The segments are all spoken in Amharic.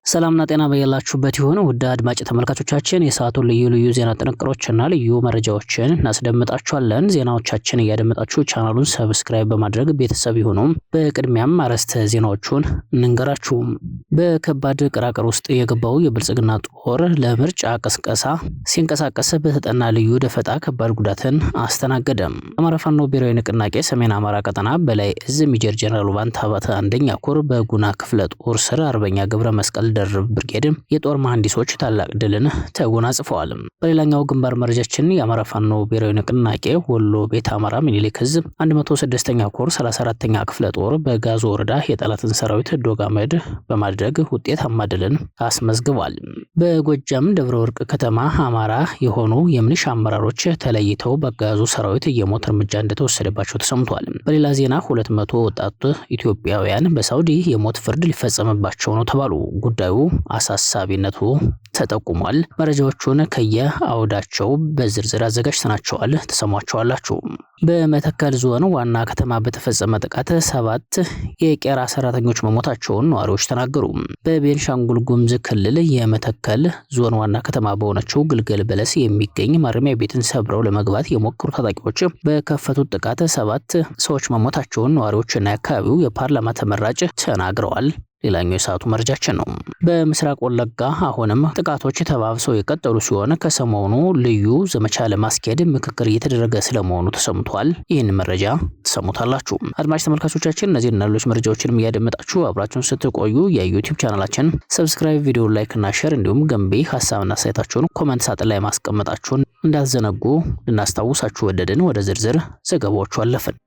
ሰላምና ጤና በያላችሁበት ይሁን ውድ አድማጭ ተመልካቾቻችን የሰዓቱን ልዩ ዜና ጥንቅሮችና ልዩ መረጃዎችን እናስደምጣችኋለን። ዜናዎቻችን እያደመጣችሁ ቻናሉን ሰብስክራይብ በማድረግ ቤተሰብ ይሁኑ። በቅድሚያም አርዕስተ ዜናዎቹን እንንገራችሁ። በከባድ ቅራቅር ውስጥ የገባው የብልጽግና ጦር ለምርጫ ቅስቀሳ ሲንቀሳቀስ በተጠና ልዩ ደፈጣ ከባድ ጉዳትን አስተናገደም። አማራ ፋኖ ብሔራዊ ንቅናቄ ሰሜን አማራ ቀጠና በላይ እዝ ሜጀር ጀነራል ባንታባተ አንደኛ ኮር በጉና ክፍለ ጦር ስር አርበኛ ገብረ መስቀል ደርብ ብርጌድ የጦር መሐንዲሶች ታላቅ ድልን ተጎናጽፈዋል። በሌላኛው ግንባር መረጃችን የአማራ ፋኖ ብሔራዊ ንቅናቄ ወሎ ቤት አማራ ሚኒሊክ ዕዝ 106ኛ ኮር 34ኛ ክፍለ ጦር በጋዞ ወረዳ የጠላትን ሰራዊት ዶጋመድ በማድረግ ውጤታማ ድልን አስመዝግቧል። በጎጃም ደብረ ወርቅ ከተማ አማራ የሆኑ የሚሊሻ አመራሮች ተለይተው በጋዙ ሰራዊት የሞት እርምጃ እንደተወሰደባቸው ተሰምቷል። በሌላ ዜና 200 ወጣት ኢትዮጵያውያን በሳውዲ የሞት ፍርድ ሊፈጸምባቸው ነው ተባሉ። ጉዳዩ አሳሳቢነቱ ተጠቁሟል። መረጃዎቹን ከየአውዳቸው በዝርዝር አዘጋጅተናቸዋል፣ ተሰሟቸዋላችሁ። በመተከል ዞን ዋና ከተማ በተፈጸመ ጥቃት 7 የቄራ ሰራተኞች መሞታቸውን ነዋሪዎች ተናገሩ። በቤንሻንጉል ጉሙዝ ክልል የመተከል ዞን ዋና ከተማ በሆነችው ግልገል በለስ የሚገኝ ማረሚያ ቤትን ሰብረው ለመግባት የሞከሩ ታጣቂዎች በከፈቱት ጥቃት 7 ሰዎች መሞታቸውን ነዋሪዎችና የአካባቢው የፓርላማ ተመራጭ ተናግረዋል። ሌላኛው የሰዓቱ መረጃችን ነው። በምስራቅ ወለጋ አሁንም ጥቃቶች ተባብሰው የቀጠሉ ሲሆን ከሰሞኑ ልዩ ዘመቻ ለማስኬድ ምክክር እየተደረገ ስለመሆኑ ተሰምቷል። ይህን መረጃ ተሰሙታላችሁ። አድማጭ ተመልካቾቻችን እነዚህና ሌሎች መረጃዎችንም እያደመጣችሁ አብራችሁን ስትቆዩ የዩቲዩብ ቻናላችን ሰብስክራይብ፣ ቪዲዮ ላይክ እና ሼር እንዲሁም ገንቢ ሀሳብና አስተያየታችሁን ኮሜንት ሳጥን ላይ ማስቀመጣችሁን እንዳትዘነጉ ልናስታውሳችሁ ወደድን። ወደ ዝርዝር ዘገባዎቹ አለፍን።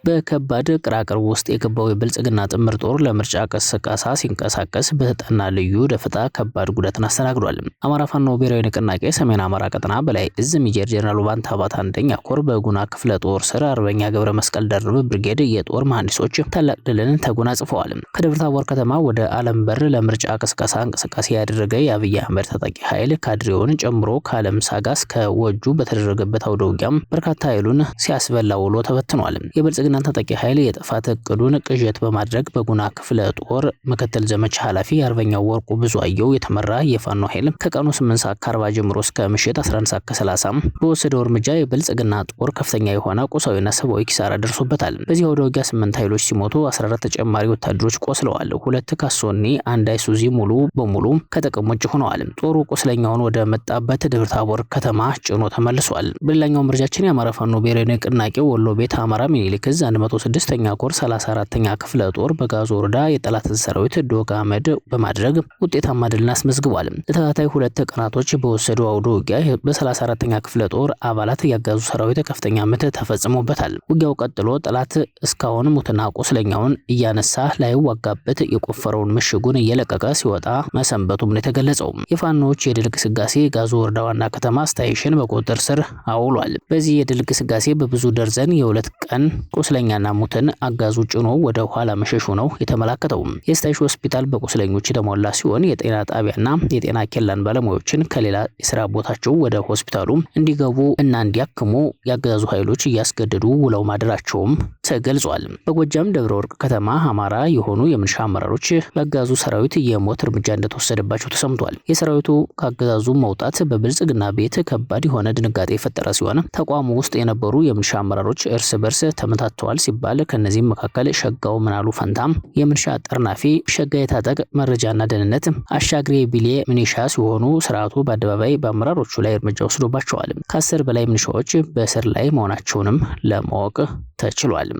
በከባድ ቅራቅር ውስጥ የገባው የብልጽግና ጥምር ጦር ለምርጫ ቅስቀሳ ሲንቀሳቀስ በተጠና ልዩ ደፈጣ ከባድ ጉዳትን አስተናግዷል። አማራ ፋኖ ብሔራዊ ንቅናቄ ሰሜን አማራ ቀጠና በላይ እዝ ሜጀር ጀነራል ባንታባተ አንደኛ ኮር በጉና ክፍለ ጦር ስር አርበኛ ገብረ መስቀል ደርብ ብርጌድ የጦር መሐንዲሶች ታላቅ ድልን ተጎናጽፈዋል። ከደብረ ታቦር ከተማ ወደ አለም በር ለምርጫ ቅስቀሳ እንቅስቃሴ ያደረገ የአብይ አህመድ ታጣቂ ኃይል ካድሬውን ጨምሮ ከአለም ሳጋ እስከ ወጁ በተደረገበት አውደ ውጊያም በርካታ ኃይሉን ሲያስበላ ውሎ ተበትኗል። የብልጽግና ታጣቂ ኃይል የጥፋት እቅዱን ቅዠት በማድረግ በጉና ክፍለ ጦር ምክትል ዘመቻ ኃላፊ አርበኛው ወርቁ ብዙአየው የተመራ የፋኖ ኃይል ከቀኑ 8:40 ጀምሮ እስከ ምሽት 11:30 በወሰደው እርምጃ የብልጽግና ጦር ከፍተኛ የሆነ ቁሳዊና ሰብአዊ ኪሳራ ደርሶበታል። በዚህ አውደ ውጊያ 8 ኃይሎች ሲሞቱ 14 ተጨማሪ ወታደሮች ቆስለዋል። 2 ካሶኒ፣ 1 አይሱዚ ሙሉ በሙሉ ከጥቅም ውጭ ሆነዋል። ጦሩ ቁስለኛውን ወደ መጣበት ደብረ ታቦር ከተማ ጭኖ ተመልሷል። በሌላኛው መረጃችን የአማራ ፋኖ ብሔራዊ ንቅናቄ ወሎ ቤት አማራ ሚኒሊክ ዕዝ 106ኛ ኮር 34ኛ ክፍለ ጦር በጋዞ ወረዳ የጠላትን ሰራዊት ዶጋመድ በማድረግ ውጤታማ ድልን አስመዝግቧል። ለተከታታይ 2 ቀናቶች በወሰደው አውደ ውጊያ በ34ኛ ክፍለ ጦር አባላት ያጋዙ ሰራዊት ከፍተኛ ምት ተፈጽሞበታል። ውጊያው ቀጥሎ ጠላት እስካሁን ሙትና ቁስለኛውን እያነሳ ላይዋጋበት የቆፈረውን ምሽጉን እየለቀቀ ሲወጣ መሰንበቱም ነው የተገለጸው። የፋኖች የድል ግስጋሴ ጋዞ ወረዳ ዋና ከተማ ስታይሽን በቁጥጥር ስር አውሏል። በዚህ የድል ግስጋሴ በብዙ ደርዘን የ2 ቀን ቁስለኛና ሙትን አጋዙ ጭኖ ወደ ኋላ መሸሹ ነው የተመላከተው። የስታይሽ ሆስፒታል በቁስለኞች የተሞላ ሲሆን የጤና ጣቢያና የጤና ኬላን ባለሙያዎችን ከሌላ የስራ ቦታቸው ወደ ሆስፒታሉ እንዲገቡ እና እንዲያክሙ ያጋዙ ኃይሎች እያስገደዱ ውለው ማደራቸውም ተገልጿል። በጎጃም ደብረ ወርቅ ከተማ አማራ የሆኑ የሚሊሻ አመራሮች ያጋዙ ሰራዊት የሞት እርምጃ እንደተወሰደባቸው ተሰምቷል። የሰራዊቱ ካገዛዙ መውጣት በብልጽግና ቤት ከባድ የሆነ ድንጋጤ የፈጠረ ሲሆን ተቋሙ ውስጥ የነበሩ የሚሊሻ አመራሮች እርስ በርስ ተመታተዋል ሲባል ከነዚህም መካከል ሸጋው ምናሉ ፈንታም የሚሊሻ ጠርናፊ፣ ሸጋ የታጠቅ መረጃና ደህንነት፣ አሻግሬ ቢሌ ሚሊሻ ሲሆኑ ስርዓቱ በአደባባይ በአመራሮቹ ላይ እርምጃ ወስዶባቸዋል። ከ10 በላይ ሚሊሻዎች በእስር ላይ መሆናቸውንም ለማወቅ ተችሏል።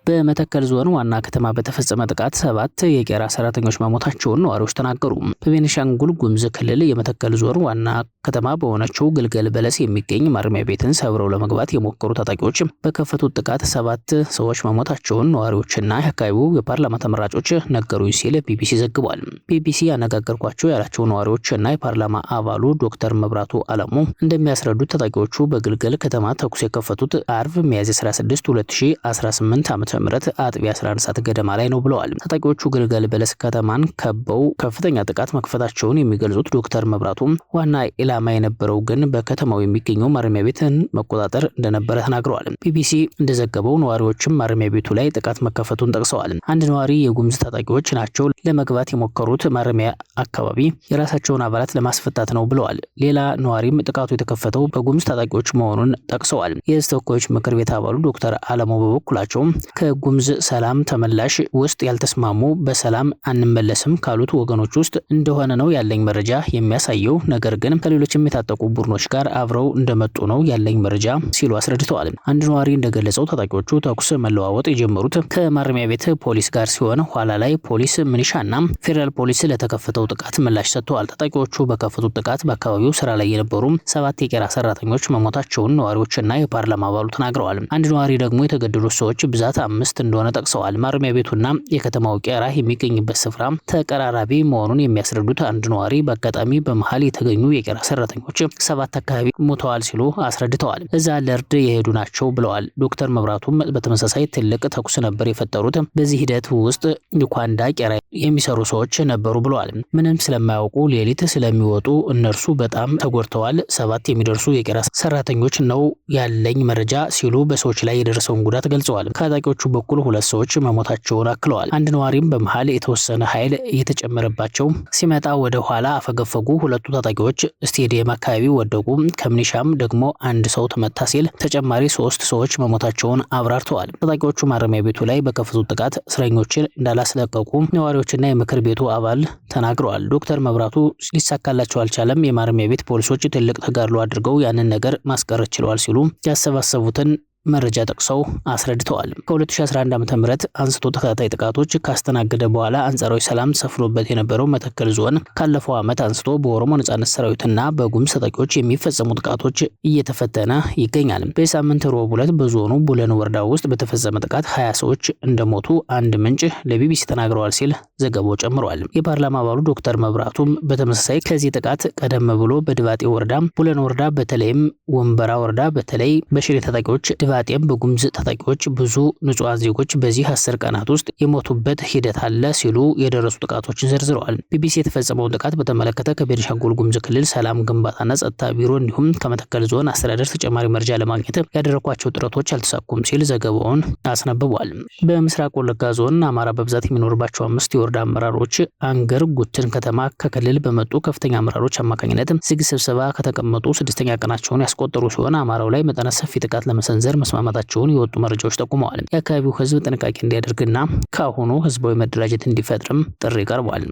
በመተከል ዞን ዋና ከተማ በተፈጸመ ጥቃት 7 የቄራ ሰራተኞች መሞታቸውን ነዋሪዎች ተናገሩ። በቤንሻንጉል ጉሙዝ ክልል የመተከል ዞን ዋና ከተማ በሆነችው ግልገል በለስ የሚገኝ ማረሚያ ቤትን ሰብረው ለመግባት የሞከሩ ታጣቂዎች በከፈቱት ጥቃት 7 ሰዎች መሞታቸውን ነዋሪዎችና የአካባቢው የፓርላማ ተመራጮች ነገሩኝ ሲል ቢቢሲ ዘግቧል። ቢቢሲ ያነጋገርኳቸው ያላቸው ነዋሪዎችና የፓርላማ አባሉ ዶክተር መብራቱ አለሙ እንደሚያስረዱት ታጣቂዎቹ በግልገል ከተማ ተኩስ የከፈቱት አርብ ሚያዝያ 16 2018 ዓ.ም አጥቢያ 11 ሰዓት ገደማ ላይ ነው ብለዋል። ታጣቂዎቹ ግልገል በለስ ከተማን ከበው ከፍተኛ ጥቃት መክፈታቸውን የሚገልጹት ዶክተር መብራቱ ዋና ኢላማ የነበረው ግን በከተማው የሚገኘው ማረሚያ ቤትን መቆጣጠር እንደነበረ ተናግረዋል። ቢቢሲ እንደዘገበው ነዋሪዎችም ማረሚያ ቤቱ ላይ ጥቃት መከፈቱን ጠቅሰዋል። አንድ ነዋሪ የጉምዝ ታጣቂዎች ናቸው ለመግባት የሞከሩት ማረሚያ አካባቢ የራሳቸውን አባላት ለማስፈታት ነው ብለዋል። ሌላ ነዋሪም ጥቃቱ የተከፈተው በጉምዝ ታጣቂዎች መሆኑን ጠቅሰዋል። የህዝብ ተወካዮች ምክር ቤት አባሉ ዶክተር አለሞ በበኩላቸው ከጉምዝ ሰላም ተመላሽ ውስጥ ያልተስማሙ በሰላም አንመለስም ካሉት ወገኖች ውስጥ እንደሆነ ነው ያለኝ መረጃ የሚያሳየው፣ ነገር ግን ከሌሎችም የታጠቁ ቡድኖች ጋር አብረው እንደመጡ ነው ያለኝ መረጃ ሲሉ አስረድተዋል። አንድ ነዋሪ እንደገለጸው ታጣቂዎቹ ተኩስ መለዋወጥ የጀመሩት ከማረሚያ ቤት ፖሊስ ጋር ሲሆን ኋላ ላይ ፖሊስ፣ ሚሊሻና ፌዴራል ፖሊስ ለተከፈተው ጥቃት ምላሽ ሰጥተዋል። ታጣቂዎቹ በከፈቱት ጥቃት በአካባቢው ስራ ላይ የነበሩ 7 የቄራ ሰራተኞች መሞታቸውን ነዋሪዎችና የፓርላማ አባሉ ተናግረዋል። አንድ ነዋሪ ደግሞ የተገደሉት ሰዎች ብዛት 5 እንደሆነ ጠቅሰዋል። ማረሚያ ቤቱና የከተማው ቄራ የሚገኝበት ስፍራ ተቀራራቢ መሆኑን የሚያስረዱት አንድ ነዋሪ በአጋጣሚ በመሃል የተገኙ የቄራ ሰራተኞች 7 አካባቢ ሞተዋል ሲሉ አስረድተዋል። እዛ ለእርድ የሄዱ ናቸው ብለዋል። ዶክተር መብራቱም በተመሳሳይ ትልቅ ተኩስ ነበር የፈጠሩት። በዚህ ሂደት ውስጥ ዩካንዳ ቄራ የሚሰሩ ሰዎች ነበሩ ብለዋል። ምንም ስለማያውቁ ሌሊት ስለሚወጡ እነርሱ በጣም ተጎድተዋል። 7 የሚደርሱ የቄራ ሰራተኞች ነው ያለኝ መረጃ ሲሉ በሰዎች ላይ የደረሰውን ጉዳት ገልጸዋል። ከታጣቂዎቹ በኩል 2 ሰዎች መሞታቸውን አክለዋል። አንድ ነዋሪም በመሃል የተወሰነ ኃይል እየተጨመረባቸው ሲመጣ ወደ ኋላ አፈገፈጉ። 2ቱ ታጣቂዎች ስቴዲየም አካባቢ ወደቁ። ከምኒሻም ደግሞ 1 ሰው ተመታ ሲል ተጨማሪ 3 ሰዎች መሞታቸውን አብራርተዋል። ታጣቂዎቹ ማረሚያ ቤቱ ላይ በከፈቱት ጥቃት እስረኞችን እንዳላስለቀቁ ነዋሪዎችና የምክር ቤቱ አባል ተናግረዋል። ዶክተር መብራቱ ሊሳካላቸው አልቻለም፣ የማረሚያ ቤት ፖሊሶች ትልቅ ተጋድሎ አድርገው ያንን ነገር ማስቀረት ችለዋል ሲሉ ያሰባሰቡትን መረጃ ጠቅሰው አስረድተዋል። ከ2011 ዓ.ም አንስቶ ተከታታይ ጥቃቶች ካስተናገደ በኋላ አንጻራዊ ሰላም ሰፍኖበት የነበረው መተከል ዞን ካለፈው ዓመት አንስቶ በኦሮሞ ነጻነት ሰራዊትና በጉምዝ ታጣቂዎች የሚፈጸሙ ጥቃቶች እየተፈተነ ይገኛል። በሳምንት ረቡዕ ዕለት በዞኑ ቡለን ወረዳ ውስጥ በተፈጸመ ጥቃት 20 ሰዎች እንደሞቱ አንድ ምንጭ ለቢቢሲ ተናግረዋል ሲል ዘገባው ጨምሯል። የፓርላማ አባሉ ዶክተር መብራቱም በተመሳሳይ ከዚህ ጥቃት ቀደም ብሎ በድባጤ ወረዳ፣ ቡለን ወረዳ በተለይም ወንበራ ወረዳ በተለይ በሽሬ ታጣቂዎች ባጤም በጉምዝ ታጣቂዎች ብዙ ንጹሃን ዜጎች በዚህ 10 ቀናት ውስጥ የሞቱበት ሂደት አለ ሲሉ የደረሱ ጥቃቶችን ዘርዝረዋል። ቢቢሲ የተፈጸመውን ጥቃት በተመለከተ ከቤኒሻንጉል ጉምዝ ክልል ሰላም ግንባታና ጸጥታ ቢሮ እንዲሁም ከመተከል ዞን አስተዳደር ተጨማሪ መረጃ ለማግኘት ያደረኳቸው ጥረቶች አልተሳኩም ሲል ዘገባውን አስነብቧል። በምስራቅ ወለጋ ዞን አማራ በብዛት የሚኖርባቸው 5 የወረዳ አመራሮች አንገር ጉትን ከተማ ከክልል በመጡ ከፍተኛ አመራሮች አማካኝነት ዝግ ስብሰባ ከተቀመጡ 6ኛ ቀናቸውን ያስቆጠሩ ሲሆን አማራው ላይ መጠነ ሰፊ ጥቃት ለመሰንዘር መስማማታቸውን የወጡ መረጃዎች ጠቁመዋል። የአካባቢው ህዝብ ጥንቃቄ እንዲያደርግና ከአሁኑ ህዝባዊ መደራጀት እንዲፈጥርም ጥሪ ቀርቧል።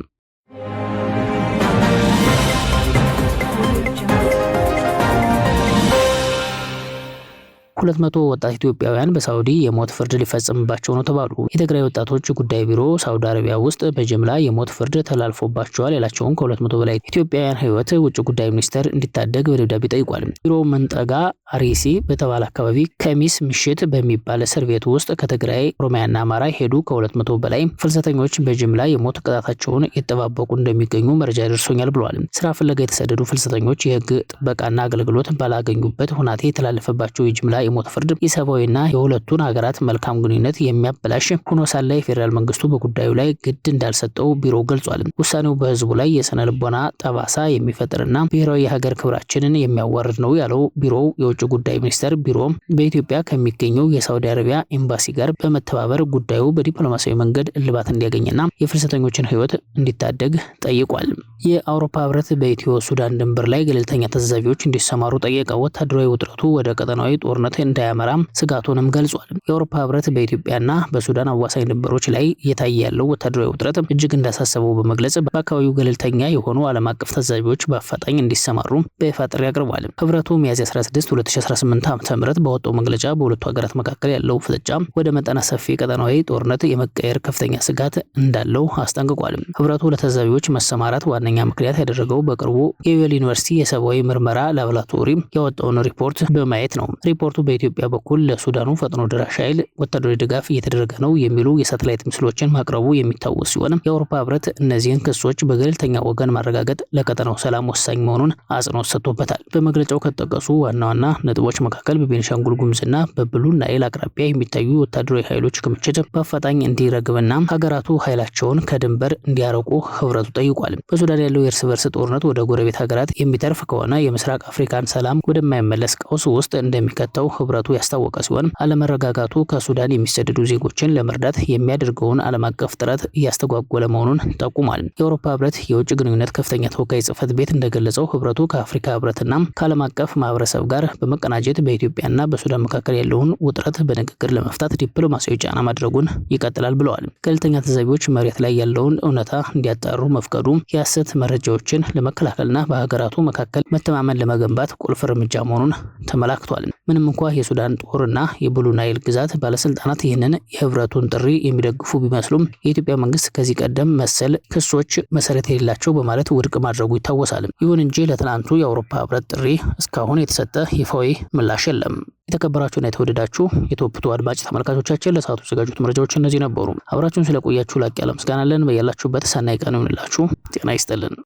200 ወጣት ኢትዮጵያውያን በሳውዲ የሞት ፍርድ ሊፈጸምባቸው ነው ተባሉ። የትግራይ ወጣቶች ጉዳይ ቢሮ ሳውዲ አረቢያ ውስጥ በጅምላ የሞት ፍርድ ተላልፎባቸዋል ያላቸውን ከ200 በላይ ኢትዮጵያውያን ህይወት ውጭ ጉዳይ ሚኒስቴር እንዲታደግ በደብዳቤ ጠይቋል። ቢሮው መንጠጋ አሪሲ በተባለ አካባቢ ከሚስ ምሽት በሚባል እስር ቤት ውስጥ ከትግራይ ኦሮሚያና አማራ ሄዱ ከ200 በላይ ፍልሰተኞች በጅምላ የሞት ቅጣታቸውን የተጠባበቁ እንደሚገኙ መረጃ ደርሶኛል ብለዋል። ስራ ፍለጋ የተሰደዱ ፍልሰተኞች የህግ ጥበቃና አገልግሎት ባላገኙበት ሁናቴ የተላለፈባቸው የጅምላ የሞት ፍርድ የሰብአዊና የሁለቱን ሀገራት መልካም ግንኙነት የሚያበላሽ ሆኖ ሳለ የፌዴራል መንግስቱ በጉዳዩ ላይ ግድ እንዳልሰጠው ቢሮው ገልጿል። ውሳኔው በህዝቡ ላይ የስነ ልቦና ጠባሳ የሚፈጥርና ብሔራዊ የሀገር ክብራችንን የሚያዋርድ ነው ያለው ቢሮው የውጭ ጉዳይ ሚኒስቴር ቢሮ በኢትዮጵያ ከሚገኘው የሳውዲ አረቢያ ኤምባሲ ጋር በመተባበር ጉዳዩ በዲፕሎማሲያዊ መንገድ እልባት እንዲያገኝና የፍልሰተኞችን ህይወት እንዲታደግ ጠይቋል። የአውሮፓ ህብረት በኢትዮ ሱዳን ድንበር ላይ ገለልተኛ ታዛቢዎች እንዲሰማሩ ጠየቀ። ወታደራዊ ውጥረቱ ወደ ቀጠናዊ ጦርነት እንዳያመራ ስጋቱንም ገልጿል። የአውሮፓ ህብረት በኢትዮጵያና በሱዳን አዋሳኝ ድንበሮች ላይ እየታየ ያለው ወታደራዊ ውጥረት እጅግ እንዳሳሰበው በመግለጽ በአካባቢው ገለልተኛ የሆኑ ዓለም አቀፍ ታዛቢዎች በአፋጣኝ እንዲሰማሩ በይፋ ጥሪ አቅርቧል። ህብረቱ ሚያዝያ 16 2018 ዓ.ም በወጣው መግለጫ በሁለቱ ሀገራት መካከል ያለው ፍጥጫ ወደ መጠነ ሰፊ ቀጠናዊ ጦርነት የመቀየር ከፍተኛ ስጋት እንዳለው አስጠንቅቋል። ህብረቱ ለታዛቢዎች መሰማራት ዋነኛ ምክንያት ያደረገው በቅርቡ የዩኤል ዩኒቨርሲቲ የሰብአዊ ምርመራ ላቦራቶሪ ያወጣውን ሪፖርት በማየት ነው። ሪፖርቱ በኢትዮጵያ በኩል ለሱዳኑ ፈጥኖ ደራሽ ኃይል ወታደራዊ ድጋፍ እየተደረገ ነው የሚሉ የሳተላይት ምስሎችን ማቅረቡ የሚታወስ ሲሆን የአውሮፓ ህብረት እነዚህን ክሶች በገለልተኛ ወገን ማረጋገጥ ለቀጠናው ሰላም ወሳኝ መሆኑን አጽንኦት ሰጥቶበታል። በመግለጫው ከተጠቀሱ ዋና ዋና ነጥቦች መካከል በቤኒሻንጉል ጉሙዝና በብሉ ናይል አቅራቢያ የሚታዩ ወታደራዊ ኃይሎች ክምችት በአፋጣኝ እንዲረግብና ሀገራቱ ኃይላቸውን ከድንበር እንዲያረቁ ህብረቱ ጠይቋል። በሱዳን ያለው የእርስ በርስ ጦርነት ወደ ጎረቤት ሀገራት የሚተርፍ ከሆነ የምስራቅ አፍሪካን ሰላም ወደማይመለስ ቀውስ ውስጥ እንደሚከተው ህብረቱ ያስታወቀ ሲሆን አለመረጋጋቱ ከሱዳን የሚሰደዱ ዜጎችን ለመርዳት የሚያደርገውን ዓለም አቀፍ ጥረት እያስተጓጎለ መሆኑን ጠቁሟል። የአውሮፓ ህብረት የውጭ ግንኙነት ከፍተኛ ተወካይ ጽህፈት ቤት እንደገለጸው ህብረቱ ከአፍሪካ ህብረትና ከዓለም አቀፍ ማህበረሰብ ጋር በመቀናጀት በኢትዮጵያና በሱዳን መካከል ያለውን ውጥረት በንግግር ለመፍታት ዲፕሎማሲያዊ ጫና ማድረጉን ይቀጥላል ብለዋል። ገለልተኛ ታዛቢዎች መሬት ላይ ያለውን እውነታ እንዲያጣሩ መፍቀዱ የሐሰት መረጃዎችን ለመከላከልና በሀገራቱ መካከል መተማመን ለመገንባት ቁልፍ እርምጃ መሆኑን ተመላክቷል። ምንም እንኳ የሱዳን ጦርና የብሉ ናይል ግዛት ባለስልጣናት ይህንን የህብረቱን ጥሪ የሚደግፉ ቢመስሉም የኢትዮጵያ መንግስት ከዚህ ቀደም መሰል ክሶች መሰረት የሌላቸው በማለት ውድቅ ማድረጉ ይታወሳል። ይሁን እንጂ ለትናንቱ የአውሮፓ ህብረት ጥሪ እስካሁን የተሰጠ ይፋዊ ምላሽ የለም። የተከበራችሁና የተወደዳችሁ የቶፕ2 አድማጭ ተመልካቾቻችን ለሰዓቱ የተዘጋጁት መረጃዎች እነዚህ ነበሩ። አብራችሁን ስለቆያችሁ ላቅ ያለ ምስጋና አለን። በያላችሁበት ሰናይ ቀን ይሁንላችሁ። ጤና ይስጥልን።